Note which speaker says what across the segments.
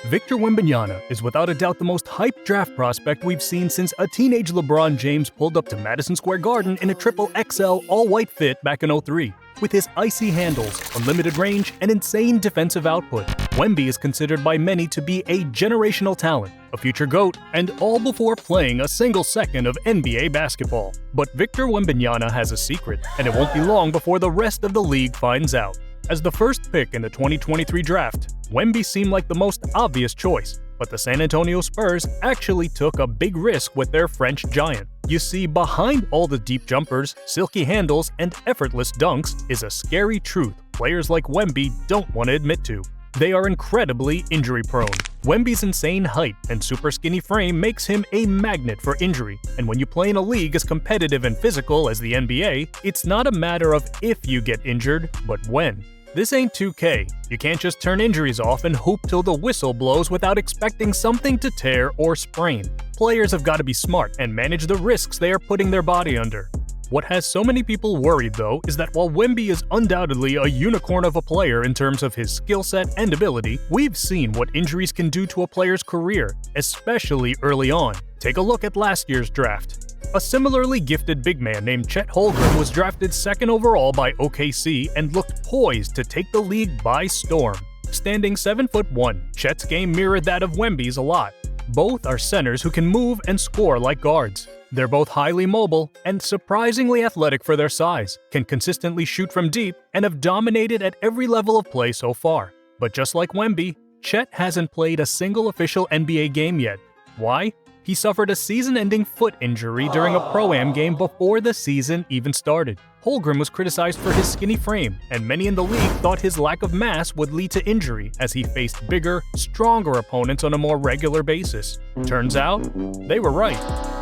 Speaker 1: Victor Wembanyama is without a doubt the most hyped draft prospect we've seen since a teenage LeBron James pulled up to Madison Square Garden in a triple XL all-white fit back in '03. With his icy handles, unlimited range, and insane defensive output, Wemby is considered by many to be a generational talent, a future GOAT, and all before playing a single second of NBA basketball. But Victor Wembanyama has a secret, and it won't be long before the rest of the league finds out. As the first pick in the 2023 draft, Wemby seemed like the most obvious choice, but the San Antonio Spurs actually took a big risk with their French giant. You see, behind all the deep jumpers, silky handles, and effortless dunks is a scary truth players like Wemby don't want to admit to. They are incredibly injury-prone. Wemby's insane height and super skinny frame makes him a magnet for injury, and when you play in a league as competitive and physical as the NBA, it's not a matter of if you get injured, but when. This ain't 2K. You can't just turn injuries off and hoop till the whistle blows without expecting something to tear or sprain. Players have got to be smart and manage the risks they are putting their body under. What has so many people worried, though, is that while Wemby is undoubtedly a unicorn of a player in terms of his skill set and ability, we've seen what injuries can do to a player's career, especially early on. Take a look at last year's draft. A similarly gifted big man named Chet Holmgren was drafted second overall by OKC and looked poised to take the league by storm. Standing 7'1", Chet's game mirrored that of Wemby's a lot. Both are centers who can move and score like guards. They're both highly mobile and surprisingly athletic for their size, can consistently shoot from deep, and have dominated at every level of play so far. But just like Wemby, Chet hasn't played a single official NBA game yet. Why? He suffered a season-ending foot injury during a Pro-Am game before the season even started. Holmgren was criticized for his skinny frame, and many in the league thought his lack of mass would lead to injury as he faced bigger, stronger opponents on a more regular basis. Turns out, they were right.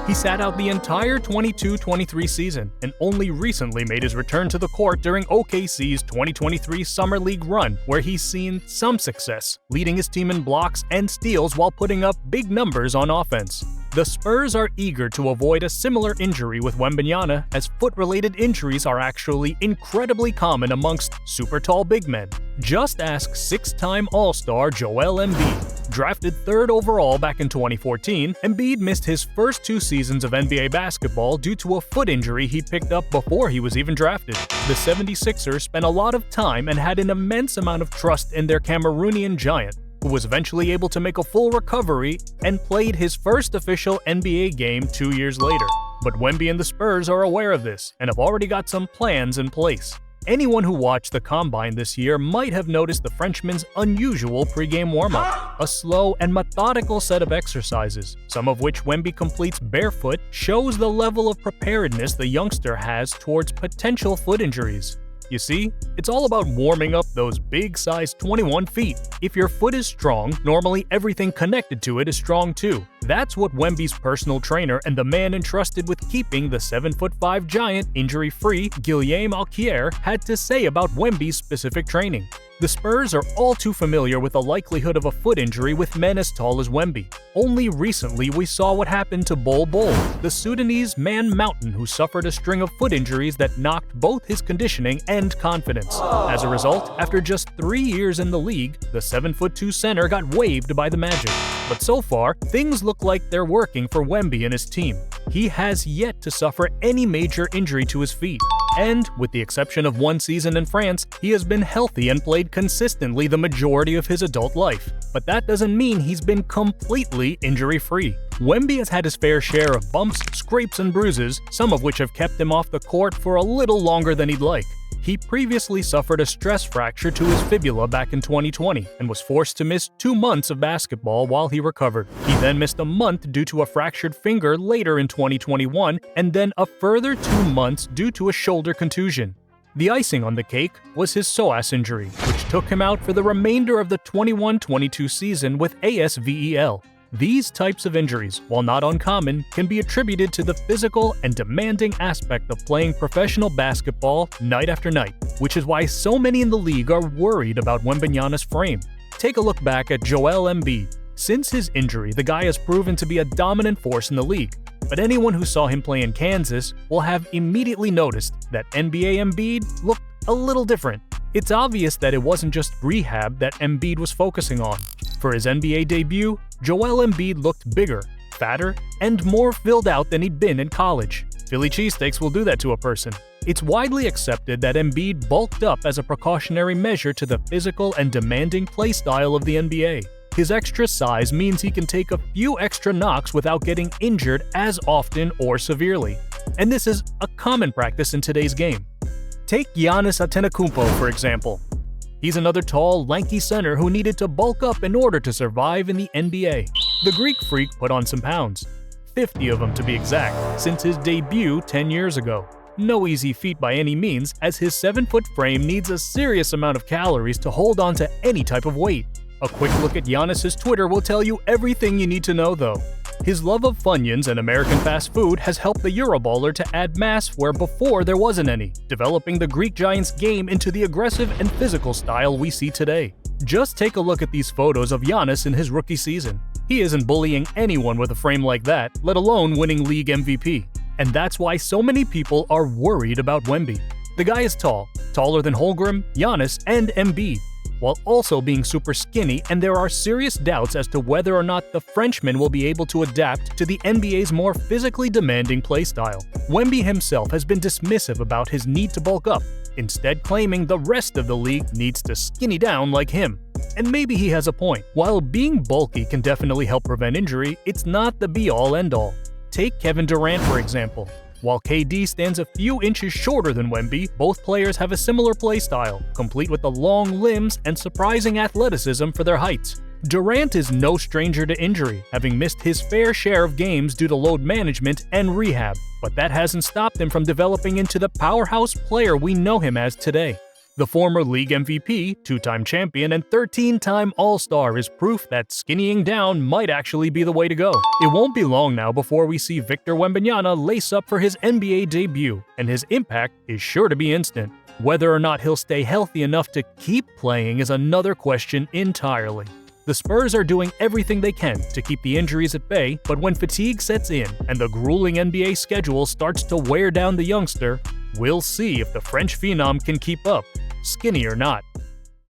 Speaker 1: He sat out the entire 22-23 season and only recently made his return to the court during OKC's 2023 Summer League run, where he's seen some success, leading his team in blocks and steals while putting up big numbers on offense. The Spurs are eager to avoid a similar injury with Wembanyama, as foot-related injuries are actually incredibly common amongst super tall big men. Just ask six-time All-Star Joel Embiid. Drafted third overall back in 2014, Embiid missed his first 2 seasons of NBA basketball due to a foot injury he picked up before he was even drafted. The 76ers spent a lot of time and had an immense amount of trust in their Cameroonian giant, who was eventually able to make a full recovery and played his first official NBA game 2 years later. But Wemby and the Spurs are aware of this and have already got some plans in place. Anyone who watched the Combine this year might have noticed the Frenchman's unusual pregame warm-up, a slow and methodical set of exercises, some of which Wemby completes barefoot, shows the level of preparedness the youngster has towards potential foot injuries. You see, it's all about warming up those big size 21 feet. If your foot is strong, normally everything connected to it is strong too. That's what Wemby's personal trainer and the man entrusted with keeping the 7'5" giant injury-free, Guillaume Alquier, had to say about Wemby's specific training. The Spurs are all too familiar with the likelihood of a foot injury with men as tall as Wemby. Only recently we saw what happened to Bol Bol, the Sudanese man mountain who suffered a string of foot injuries that knocked both his conditioning and confidence. As a result, after just 3 years in the league, the 7'2" center got waived by the Magic. But so far, things look like they're working for Wemby and his team. He has yet to suffer any major injury to his feet. And, with the exception of 1 season in France, he has been healthy and played consistently the majority of his adult life. But that doesn't mean he's been completely injury-free. Wemby has had his fair share of bumps, scrapes, and bruises, some of which have kept him off the court for a little longer than he'd like. He previously suffered a stress fracture to his fibula back in 2020 and was forced to miss 2 months of basketball while he recovered. He then missed a month due to a fractured finger later in 2021 and then a further 2 months due to a shoulder contusion. The icing on the cake was his psoas injury, which took him out for the remainder of the 21-22 season with ASVEL. These types of injuries, while not uncommon, can be attributed to the physical and demanding aspect of playing professional basketball night after night, which is why so many in the league are worried about Wembanyama's frame. Take a look back at Joel Embiid. Since his injury, the guy has proven to be a dominant force in the league. But anyone who saw him play in Kansas will have immediately noticed that NBA Embiid looked a little different. It's obvious that it wasn't just rehab that Embiid was focusing on. For his NBA debut, Joel Embiid looked bigger, fatter, and more filled out than he'd been in college. Philly cheesesteaks will do that to a person. It's widely accepted that Embiid bulked up as a precautionary measure to the physical and demanding play style of the NBA. His extra size means he can take a few extra knocks without getting injured as often or severely. And this is a common practice in today's game. Take Giannis Antetokounmpo, for example. He's another tall, lanky center who needed to bulk up in order to survive in the NBA. The Greek freak put on some pounds, 50 of them to be exact, since his debut 10 years ago. No easy feat by any means, as his 7-foot frame needs a serious amount of calories to hold on to any type of weight. A quick look at Giannis's Twitter will tell you everything you need to know though. His love of Funyuns and American fast food has helped the Euroballer to add mass where before there wasn't any, developing the Greek Giants' game into the aggressive and physical style we see today. Just take a look at these photos of Giannis in his rookie season. He isn't bullying anyone with a frame like that, let alone winning league MVP. And that's why so many people are worried about Wemby. The guy is tall, taller than Holmgren, Giannis, and Embiid, while also being super skinny, and there are serious doubts as to whether or not the Frenchman will be able to adapt to the NBA's more physically demanding play style. Wemby himself has been dismissive about his need to bulk up, instead claiming the rest of the league needs to skinny down like him. And maybe he has a point. While being bulky can definitely help prevent injury, it's not the be-all end-all. Take Kevin Durant, for example. While KD stands a few inches shorter than Wemby, both players have a similar play style, complete with the long limbs and surprising athleticism for their heights. Durant is no stranger to injury, having missed his fair share of games due to load management and rehab, but that hasn't stopped him from developing into the powerhouse player we know him as today. The former league MVP, 2-time champion, and 13-time All-Star is proof that skinnying down might actually be the way to go. It won't be long now before we see Victor Wembanyama lace up for his NBA debut, and his impact is sure to be instant. Whether or not he'll stay healthy enough to keep playing is another question entirely. The Spurs are doing everything they can to keep the injuries at bay, but when fatigue sets in and the grueling NBA schedule starts to wear down the youngster, we'll see if the French phenom can keep up, skinny or not.